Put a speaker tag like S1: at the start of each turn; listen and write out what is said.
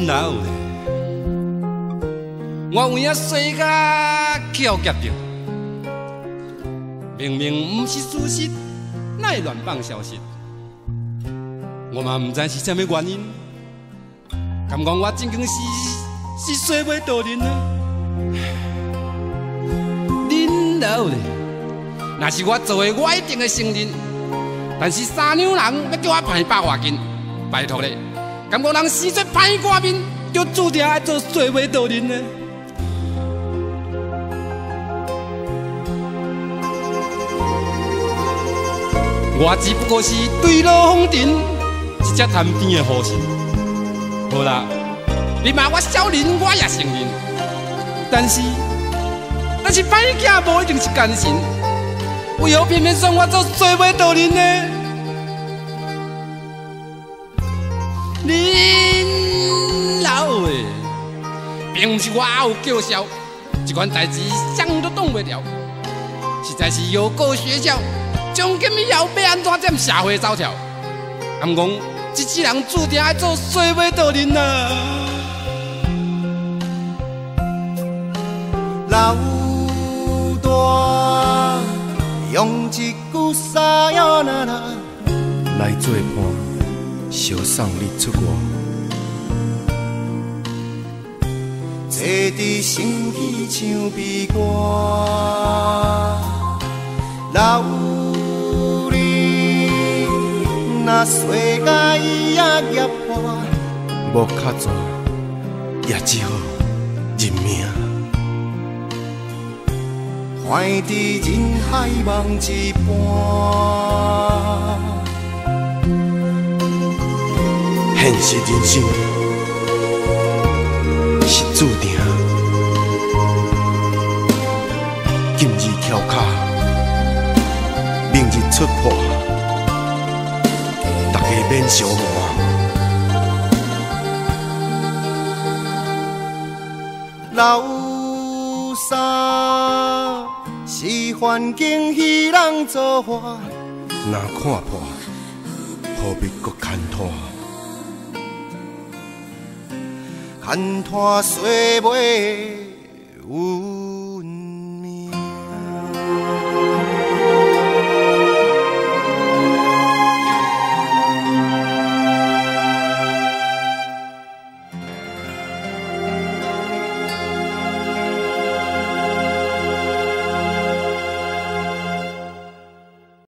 S1: 老咧，我有影衰甲巧夹着，明明毋是事实，哪会乱放消息？我嘛毋知是啥物原因，敢讲我真经是衰袂倒人啊！恁老咧，若是我做的，我一定会承认。但是三娘人要叫我歹百外斤，拜托咧，敢讲人生出歹歌面，就注定爱做衰袂倒人呢？我只不过是对路风尘，一只贪甜的好心。好啦，你骂我小人，我也承认。但是歹囝无一定是奸臣，为何偏偏选我做衰袂倒人呢？恁老的，并毋是我有叫嚣，这款代志谁都挡袂了，实在是有够学校。从今以后要安怎踮社会走跳？敢讲，这世人注定爱做衰袂倒人啊！
S2: 老大用一句沙呀啦啦来做伴，相送你出外，坐伫心机唱悲歌，老。若衰甲伊也业破，无卡做，也只好认命。怀伫人海梦一半，现实人生是注定。今日翘脚，明日出破。大家免相瞒，老三是环境彼人造化，若看破，何必搁牵拖？牵拖衰袂有。